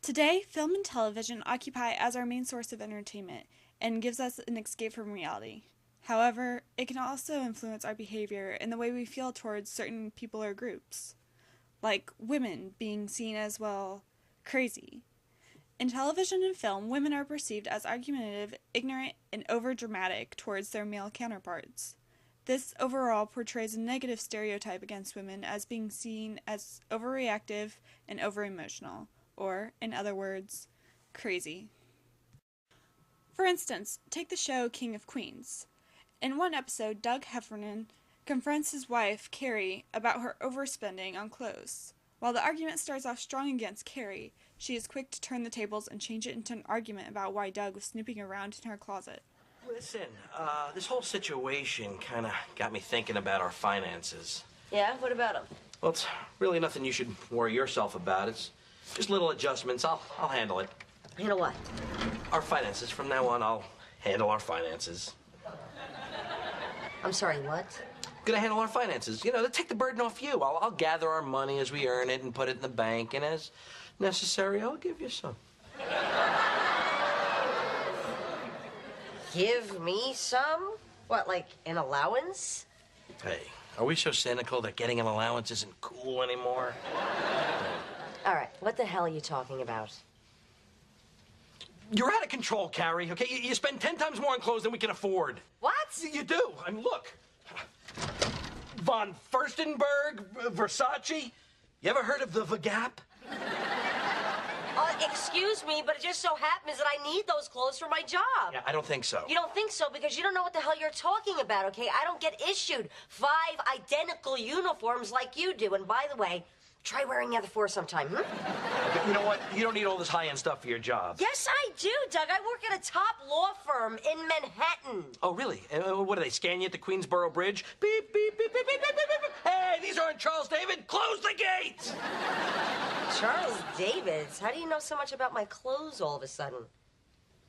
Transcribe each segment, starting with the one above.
Today, film and television occupy as our main source of entertainment and gives us an escape from reality. However, it can also influence our behavior and the way we feel towards certain people or groups, like women being seen as, well, crazy. In television and film, women are perceived as argumentative, ignorant, and overdramatic towards their male counterparts. This overall portrays a negative stereotype against women as being seen as overreactive and overemotional, or, in other words, crazy. For instance, take the show King of Queens. In one episode, Doug Heffernan confronts his wife, Carrie, about her overspending on clothes. While the argument starts off strong against Carrie, she is quick to turn the tables and change it into an argument about why Doug was snooping around in her closet. Listen, this whole situation kind of got me thinking about our finances. Yeah? What about them? Well, it's really nothing you should worry yourself about. It's just little adjustments. I'll handle it. Handle what? Our finances. From now on, I'll handle our finances. I'm sorry, what? Gonna handle our finances. You know, to take the burden off you. I'll gather our money as we earn it and put it in the bank, and as necessary, I'll give you some. Give me some? What, like an allowance? Hey, are we so cynical that getting an allowance isn't cool anymore? All right, what the hell are you talking about? You're out of control, Carrie, okay? You spend 10 times more on clothes than we can afford. What? You do. I mean, look. Von Furstenberg, Versace. You ever heard of the Gap? Excuse me, but it just so happens that I need those clothes for my job. Yeah, I don't think so. You don't think so because you don't know what the hell you're talking about, okay? I don't get issued 5 identical uniforms like you do. And by the way, try wearing the other 4 sometime, You know what? You don't need all this high-end stuff for your job. Yes, I do, Doug. I work at a top law firm in Manhattan. Oh, really? What do they scan you at the Queensboro Bridge? Beep, beep, beep, beep, beep, beep, beep, beep. Hey, these aren't Charles David. Close the gates! Charles Davis? How do you know so much about my clothes all of a sudden?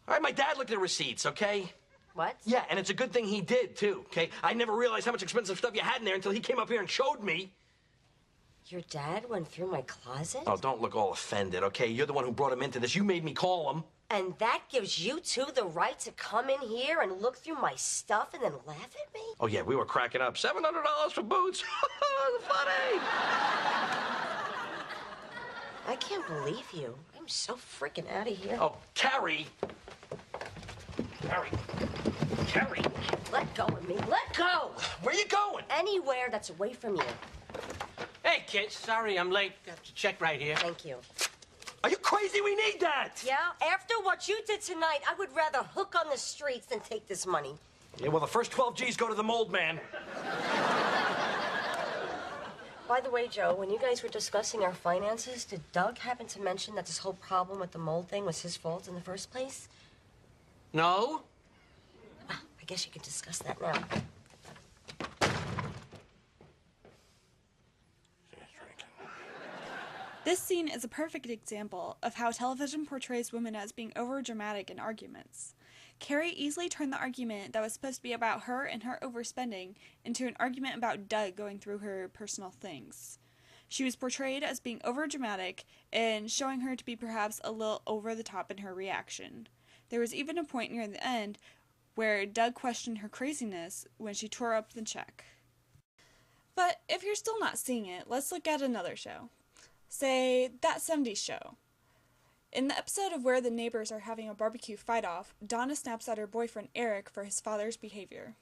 All right, my dad looked at the receipts, okay? What? Yeah, and it's a good thing he did, too, okay? I never realized how much expensive stuff you had in there until he came up here and showed me. Your dad went through my closet? Oh, don't look all offended, okay? You're the one who brought him into this. You made me call him. And that gives you two the right to come in here and look through my stuff and then laugh at me? Oh, yeah, we were cracking up. $700 for boots. Funny. I can't believe you. I'm so freaking out of here. Oh, Carrie. Carrie. Let go of me. Let go! Where you going? Anywhere that's away from you. Hey, kids. Sorry I'm late. Got to check right here. Thank you. Are you crazy? We need that. Yeah? After what you did tonight, I would rather hook on the streets than take this money. Yeah, well, the first 12 G's go to the mold man. By the way, Joe, when you guys were discussing our finances, did Doug happen to mention that this whole problem with the mold thing was his fault in the first place? No? I guess you could discuss that now. This scene is a perfect example of how television portrays women as being overdramatic in arguments. Carrie easily turned the argument that was supposed to be about her and her overspending into an argument about Doug going through her personal things. She was portrayed as being overdramatic and showing her to be perhaps a little over the top in her reaction. There was even a point near the end where Doug questioned her craziness when she tore up the check. But if you're still not seeing it, let's look at another show. Say, That 70s Show. In the episode of where the neighbors are having a barbecue fight-off, Donna snaps at her boyfriend Eric for his father's behavior.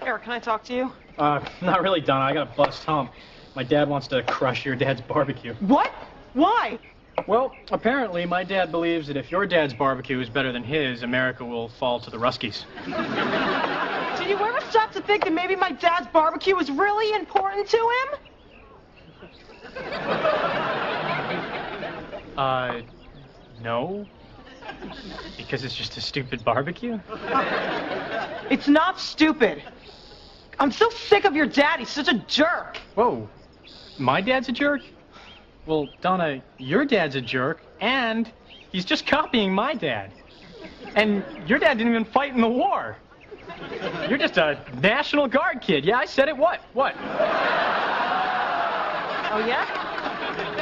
Eric, can I talk to you? Not really, Donna. I got a bust hump. My dad wants to crush your dad's barbecue. What? Why? Well, apparently my dad believes that if your dad's barbecue is better than his, America will fall to the Ruskies. Did you ever stop to think that maybe my dad's barbecue was really important to him? No. Because it's just a stupid barbecue? It's not stupid. I'm so sick of your dad. He's such a jerk. Whoa. My dad's a jerk? Well, Donna, your dad's a jerk, and he's just copying my dad. And your dad didn't even fight in the war. You're just a National Guard kid. Yeah, I said it. What? Oh, yeah?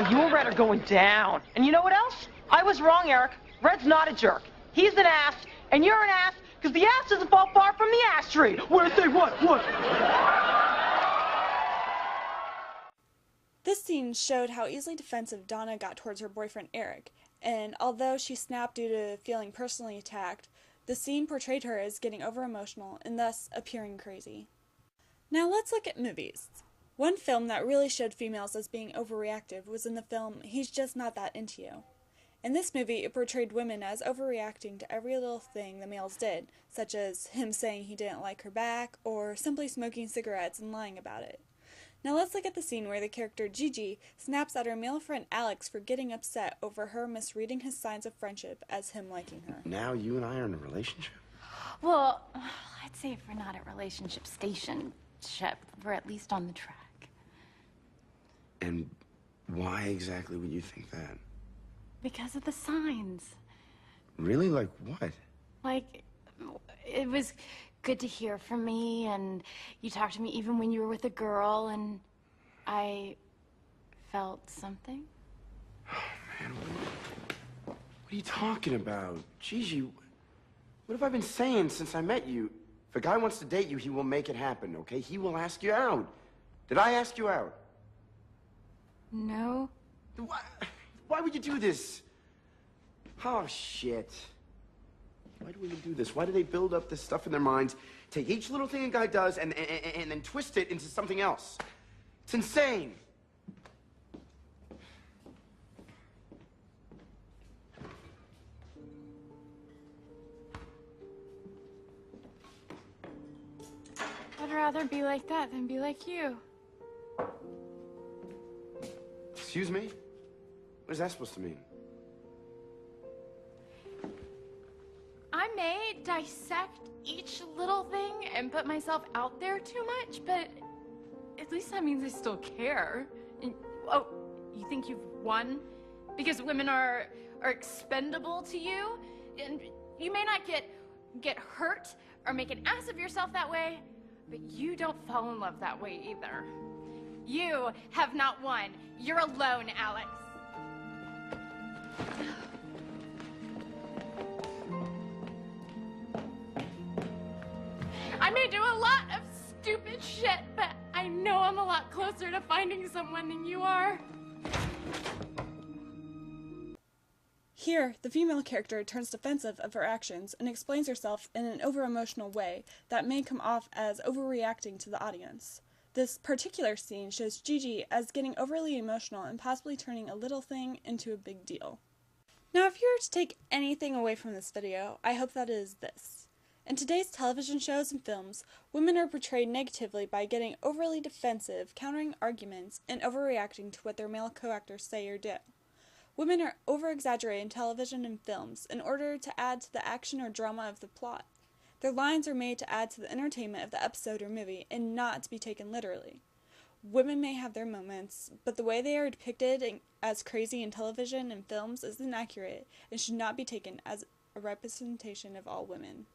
You and Red are going down. And you know what else? I was wrong, Eric. Red's not a jerk. He's an ass, and you're an ass, because the ass doesn't fall far from the ass tree. Where say what? What? This scene showed how easily defensive Donna got towards her boyfriend Eric, and although she snapped due to feeling personally attacked, the scene portrayed her as getting over-emotional and thus appearing crazy. Now let's look at movies. One film that really showed females as being overreactive was in the film He's Just Not That Into You. In this movie, it portrayed women as overreacting to every little thing the males did, such as him saying he didn't like her back, or simply smoking cigarettes and lying about it. Now let's look at the scene where the character Gigi snaps at her male friend Alex for getting upset over her misreading his signs of friendship as him liking her. Now you and I are in a relationship? Well, I'd say if we're not at relationship stationship, we're at least on the track. And why exactly would you think that? Because of the signs. Really? Like what? Like, it was good to hear from me, and you talked to me even when you were with a girl, and I felt something. Oh, man, what are you talking about? Gigi, what have I been saying since I met you? If a guy wants to date you, he will make it happen, okay? He will ask you out. Did I ask you out? No. Why would you do this? Oh, shit. Why do women do this? Why do they build up this stuff in their minds, take each little thing a guy does, and then twist it into something else? It's insane. I'd rather be like that than be like you. Excuse me? What is that supposed to mean? I may dissect each little thing and put myself out there too much, but at least that means I still care. And, oh, you think you've won? Because women are expendable to you? And you may not get hurt or make an ass of yourself that way, but you don't fall in love that way either. You have not won. You're alone, Alex. I may do a lot of stupid shit, but I know I'm a lot closer to finding someone than you are. Here, the female character turns defensive of her actions and explains herself in an over-emotional way that may come off as overreacting to the audience. This particular scene shows Gigi as getting overly emotional and possibly turning a little thing into a big deal. Now, if you were to take anything away from this video, I hope that it is this. In today's television shows and films, women are portrayed negatively by getting overly defensive, countering arguments, and overreacting to what their male co-actors say or do. Women are over-exaggerated in television and films in order to add to the action or drama of the plot. Their lines are made to add to the entertainment of the episode or movie and not to be taken literally. Women may have their moments, but the way they are depicted as crazy in television and films is inaccurate and should not be taken as a representation of all women.